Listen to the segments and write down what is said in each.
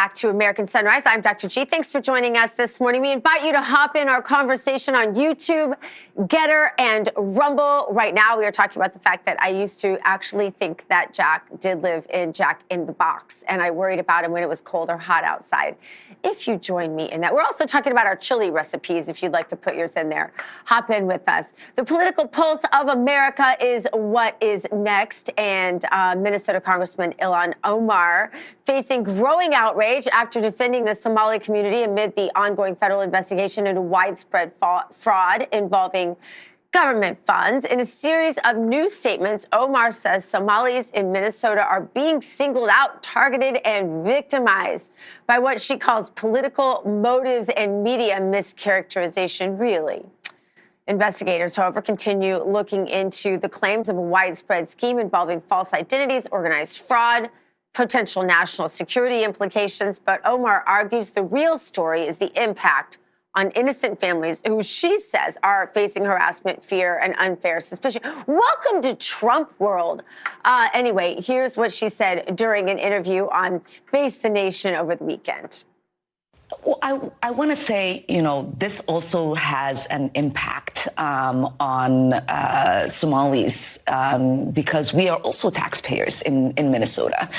back to American Sunrise. I'm Dr. G. Thanks for joining us this morning. We invite you to hop in our conversation on YouTube, Gettr, and Rumble. Right now, we are talking about the fact that I used to actually think that Jack did live in Jack in the Box, and I worried about him when it was cold or hot outside. If you join me in that. We're also talking about our chili recipes, if you'd like to put yours in there. Hop in with us. The political pulse of America is what is next, and Minnesota Congressman Ilhan Omar facing growing outrage after defending the Somali community amid the ongoing federal investigation into widespread fraud involving government funds. In a series of new statements, Omar says Somalis in Minnesota are being singled out, targeted, and victimized by what she calls political motives and media mischaracterization, really. Investigators, however, continue looking into the claims of a widespread scheme involving false identities, organized fraud, potential national security implications, but Omar argues the real story is the impact on innocent families who she says are facing harassment, fear, and unfair suspicion. Welcome to Trump world. Anyway, here's what she said during an interview on Face the Nation over the weekend. Well, I want to say, this also has an impact on Somalis because we are also taxpayers in Minnesota.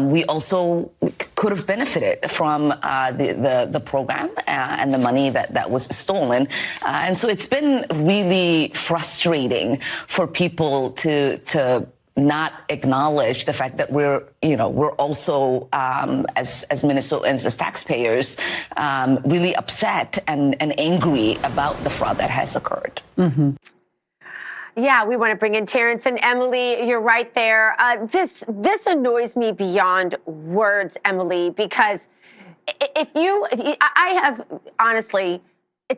We also could have benefited from the program and the money that was stolen. And so it's been really frustrating for people to not acknowledge the fact that we're also, as Minnesotans, as taxpayers, really upset and angry about the fraud that has occurred. Mm-hmm. Yeah, we want to bring in Terrence and Emily. You're right there. This annoys me beyond words, Emily, because I have honestly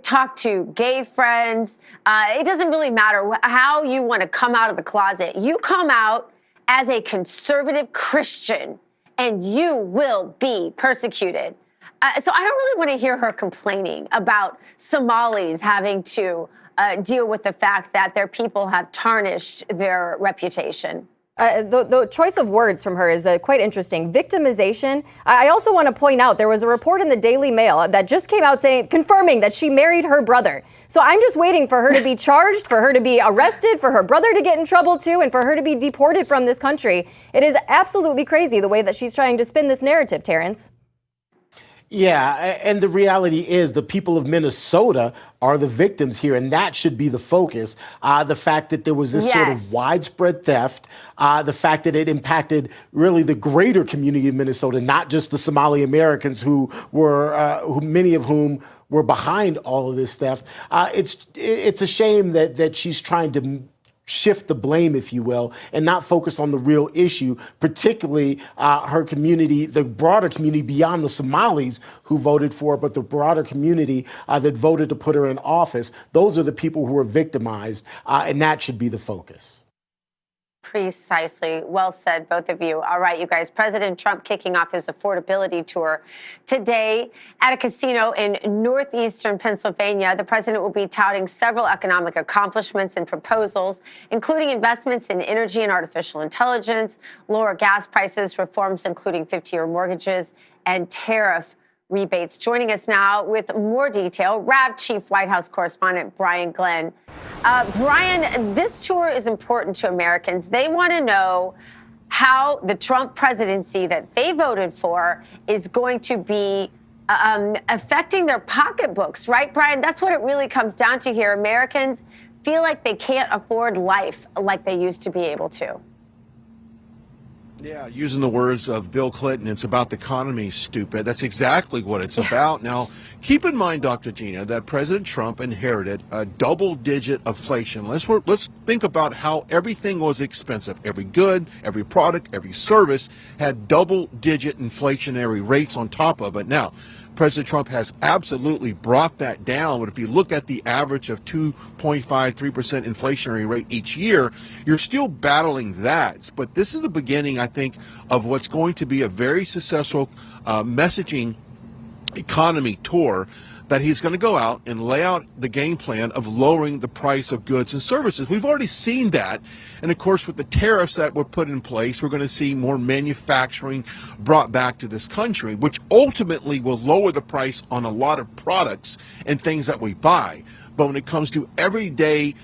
talk to gay friends. It doesn't really matter how you want to come out of the closet. You come out as a conservative Christian and you will be persecuted. So I don't really want to hear her complaining about Somalis having to deal with the fact that their people have tarnished their reputation. The choice of words from her is quite interesting. Victimization. I also want to point out there was a report in the Daily Mail that just came out confirming that she married her brother. So I'm just waiting for her to be charged, for her to be arrested, for her brother to get in trouble too, and for her to be deported from this country. It is absolutely crazy the way that she's trying to spin this narrative, Terrence. Yeah, and the reality is the people of Minnesota are the victims here, and that should be the focus. The fact that there was this sort of widespread theft, the fact that it impacted really the greater community of Minnesota, not just the Somali Americans who many of whom were behind all of this theft. It's a shame that she's trying to shift the blame, if you will, and not focus on the real issue, particularly her community, the broader community beyond the Somalis who voted for her, but the broader community that voted to put her in office. Those are the people who are victimized, and that should be the focus. Precisely. Well said, both of you. All right, you guys. President Trump kicking off his Affordability tour today at a casino in northeastern Pennsylvania. The president will be touting several economic accomplishments and proposals, including investments in energy and artificial intelligence, lower gas prices, reforms including 50-year mortgages, and tariff rebates. Joining us now with more detail, RAV Chief White House Correspondent Brian Glenn. Brian, this tour is important to Americans. They want to know how the Trump presidency that they voted for is going to be affecting their pocketbooks, right, Brian? That's what it really comes down to here. Americans feel like they can't afford life like they used to be able to. Yeah, using the words of Bill Clinton, it's about the economy, stupid. That's exactly what it's about. Now, keep in mind, Dr. Gina, that President Trump inherited a double-digit inflation. Let's think about how everything was expensive. Every good, every product, every service had double-digit inflationary rates on top of it. Now, President Trump has absolutely brought that down, but if you look at the average of 2.5, 3% inflationary rate each year, you're still battling that. But this is the beginning, I think, of what's going to be a very successful messaging economy tour that he's going to go out and lay out the game plan of lowering the price of goods and services. We've already seen that. And of course, with the tariffs that were put in place, we're going to see more manufacturing brought back to this country, which ultimately will lower the price on a lot of products and things that we buy. But when it comes to everyday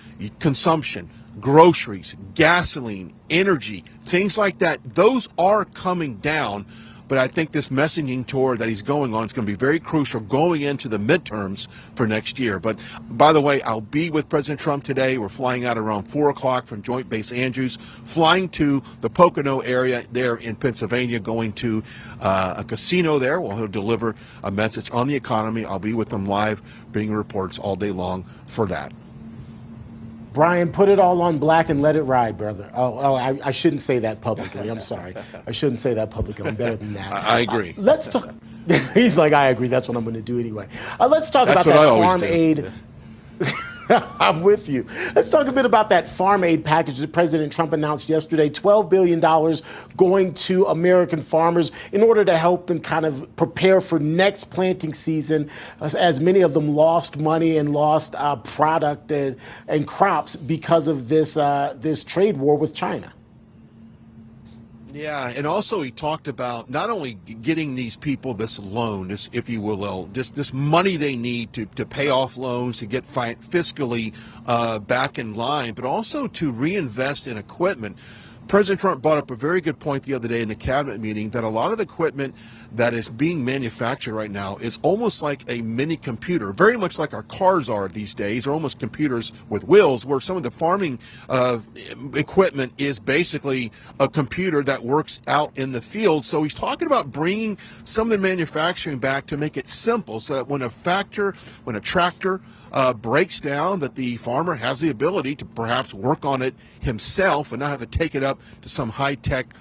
consumption, groceries, gasoline, energy, things like that, those are coming down. But I think this messaging tour that he's going on is going to be very crucial going into the midterms for next year. But by the way, I'll be with President Trump today. We're flying out around 4 o'clock from Joint Base Andrews, flying to the Pocono area there in Pennsylvania, going to a casino there where he'll deliver a message on the economy. I'll be with them live, bringing reports all day long for that. Brian, put it all on black and let it ride, brother. I shouldn't say that publicly. I'm sorry. I shouldn't say that publicly. I'm better than that. I agree. Let's talk. He's like, I agree. That's what I'm going to do anyway. Let's talk That's about what that I always farm do. aid. I'm with you. Let's talk a bit about that farm aid package that President Trump announced yesterday, $12 billion going to American farmers in order to help them kind of prepare for next planting season, as many of them lost money and lost product and crops because of this trade war with China. Yeah, and also he talked about not only getting these people this loan, this, if you will, this money they need to pay off loans, to get fiscally back in line, but also to reinvest in equipment. President Trump brought up a very good point the other day in the cabinet meeting that a lot of the equipment that is being manufactured right now is almost like a mini computer, very much like our cars are these days, or almost computers with wheels, where some of the farming equipment is basically a computer that works out in the field. So he's talking about bringing some of the manufacturing back to make it simple, so that when a tractor breaks down, that the farmer has the ability to perhaps work on it himself and not have to take it up to some high-tech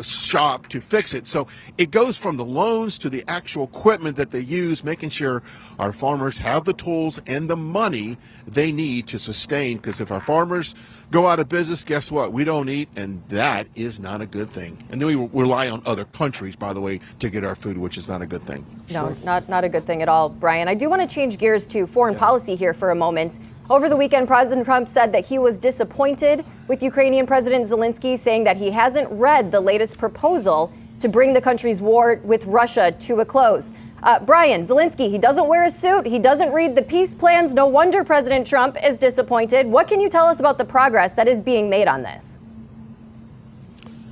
shop to fix it. So it goes from the loans to the actual equipment that they use, making sure our farmers have the tools and the money they need to sustain. Because if our farmers go out of business, guess what? We don't eat, and that is not a good thing. And then we rely on other countries, by the way, to get our food, which is not a good thing. No, not a good thing at all, Brian. I do want to change gears to foreign policy here for a moment. Over the weekend, President Trump said that he was disappointed with Ukrainian President Zelensky, saying that he hasn't read the latest proposal to bring the country's war with Russia to a close. Brian, Zelensky, he doesn't wear a suit. He doesn't read the peace plans. No wonder President Trump is disappointed. What can you tell us about the progress that is being made on this?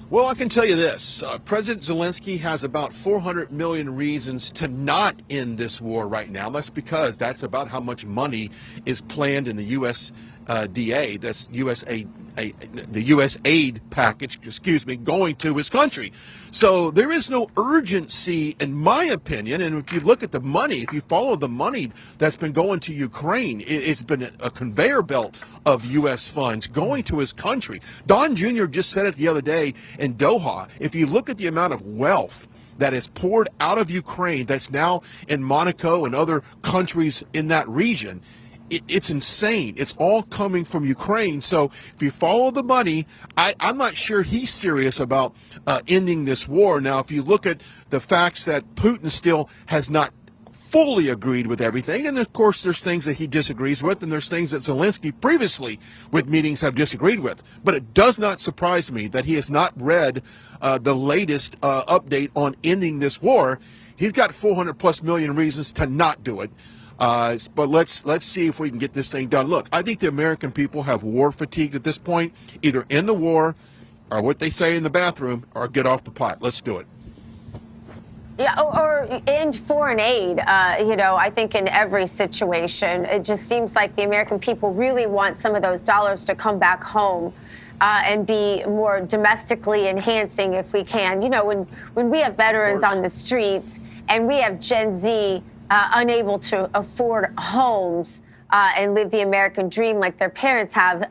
Well, I can tell you this. President Zelensky has about 400 million reasons to not end this war right now. That's because that's about how much money is planned in the USDA, that's the U.S. aid package, going to his country. So there is no urgency, in my opinion. And if you look at the money, if you follow the money that's been going to Ukraine, it's been a conveyor belt of U.S. funds going to his country. Don Jr. just said it the other day in Doha. If you look at the amount of wealth that is poured out of Ukraine, that's now in Monaco and other countries in that region, it's insane. It's all coming from Ukraine. So if you follow the money, I'm not sure he's serious about ending this war. Now, if you look at the facts that Putin still has not fully agreed with everything, and of course there's things that he disagrees with, and there's things that Zelensky previously with meetings have disagreed with. But it does not surprise me that he has not read the latest update on ending this war. He's got 400 plus million reasons to not do it. But let's see if we can get this thing done. Look, I think the American people have war fatigue at this point. Either end the war, or what they say in the bathroom, or get off the pot. Let's do it. Yeah, or end foreign aid. I think in every situation, it just seems like the American people really want some of those dollars to come back home and be more domestically enhancing if we can. When we have veterans on the streets and we have Gen Z unable to afford homes and live the American dream like their parents have,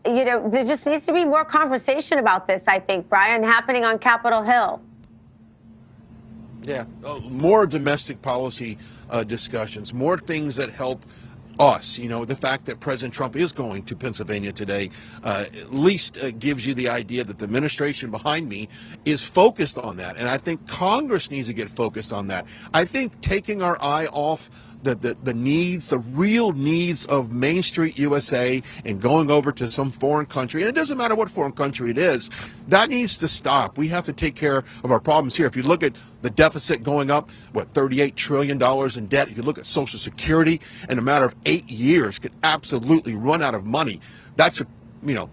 there just needs to be more conversation about this, I think, Brian, happening on Capitol Hill. Yeah, more domestic policy discussions, more things that help us. You know, the fact that President Trump is going to Pennsylvania today at least gives you the idea that the administration behind me is focused on that. And I think Congress needs to get focused on that. I think taking our eye off the needs, the real needs of Main Street USA and going over to some foreign country, and it doesn't matter what foreign country it is, that needs to stop. We have to take care of our problems here. If you look at the deficit going up, $38 trillion in debt, if you look at Social Security, in a matter of 8 years, could absolutely run out of money. That should,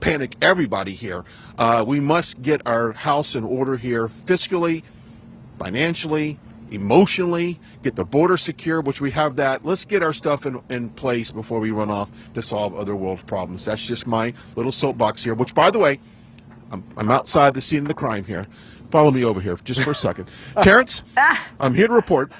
panic everybody here. We must get our house in order here fiscally, financially, emotionally, get the border secure, which we have that. Let's get our stuff in place before we run off to solve other world problems. That's just my little soapbox here, which, by the way, I'm outside the scene of the crime here. Follow me over here just for a second. Terrence, I'm here to report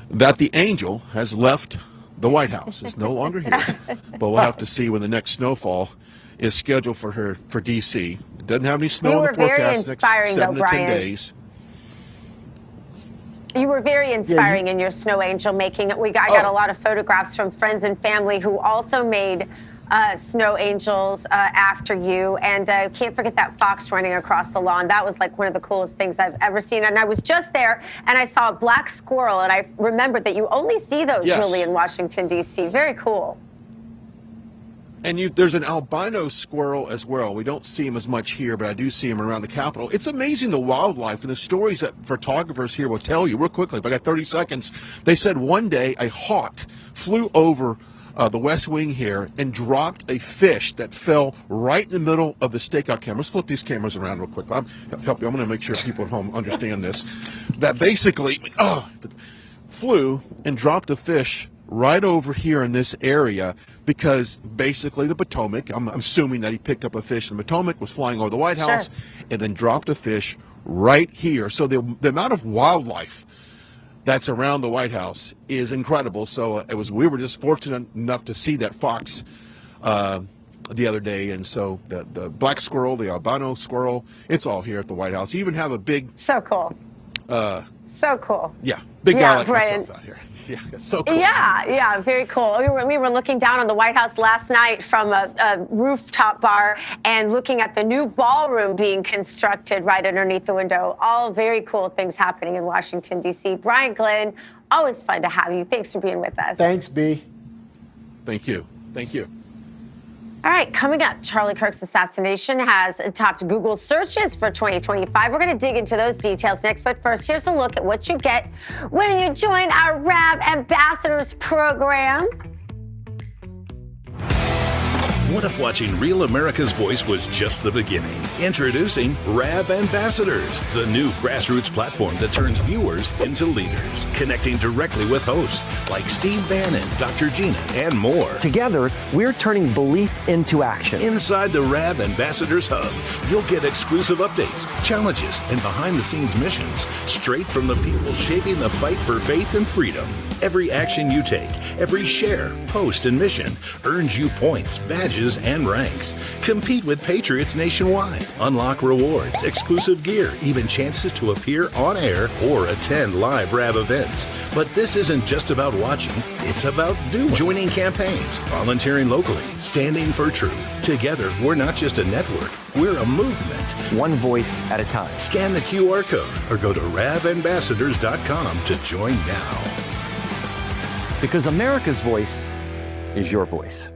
that the angel has left the White House. It's no longer here, but we'll have to see when the next snowfall is scheduled for D.C. It doesn't have any snow in the forecast next 7 to 10 days. You were very inspiring in your snow angel making. I got a lot of photographs from friends and family who also made snow angels after you. And can't forget that fox running across the lawn. That was like one of the coolest things I've ever seen. And I was just there and I saw a black squirrel, and I remembered that you only see those really in Washington, D.C. Very cool. And there's an albino squirrel as well. We don't see him as much here, but I do see him around the Capitol. It's amazing, the wildlife and the stories that photographers here will tell you. Real quickly, if I got 30 seconds, they said one day a hawk flew over the West Wing here and dropped a fish that fell right in the middle of the stakeout camera. Let's flip these cameras around real quick. I'm going to make sure people at home understand this. That basically flew and dropped a fish right over here in this area, because basically the Potomac, I'm assuming that he picked up a fish in the Potomac, was flying over the White House, and then dropped a fish right here. So the amount of wildlife that's around the White House is incredible. So we were just fortunate enough to see that fox the other day, and so the black squirrel, the albino squirrel, it's all here at the White House. You even have a big... So cool. So cool. Yeah, big guy like myself out here. Yeah, it's so cool. Yeah, very cool. We were looking down on the White House last night from a rooftop bar and looking at the new ballroom being constructed right underneath the window. All very cool things happening in Washington, D.C. Brian Glenn, always fun to have you. Thanks for being with us. Thanks, B. Thank you. Thank you. All right, coming up, Charlie Kirk's assassination has topped Google searches for 2025. We're going to dig into those details next, but first, here's a look at what you get when you join our RAV Ambassadors program. What if watching Real America's Voice was just the beginning? Introducing RAV Ambassadors, the new grassroots platform that turns viewers into leaders, connecting directly with hosts like Steve Bannon, Dr. Gina, and more. Together, we're turning belief into action. Inside the RAV Ambassadors Hub, you'll get exclusive updates, challenges, and behind-the-scenes missions straight from the people shaping the fight for faith and freedom. Every action you take, every share, post, and mission earns you points, badges, and ranks. Compete with patriots nationwide. Unlock rewards, exclusive gear, even chances to appear on air or attend live RAV events. But this isn't just about watching, it's about doing. Joining campaigns, volunteering locally, standing for truth. Together, we're not just a network, we're a movement. One voice at a time. Scan the QR code or go to ravambassadors.com to join now. Because America's voice is your voice.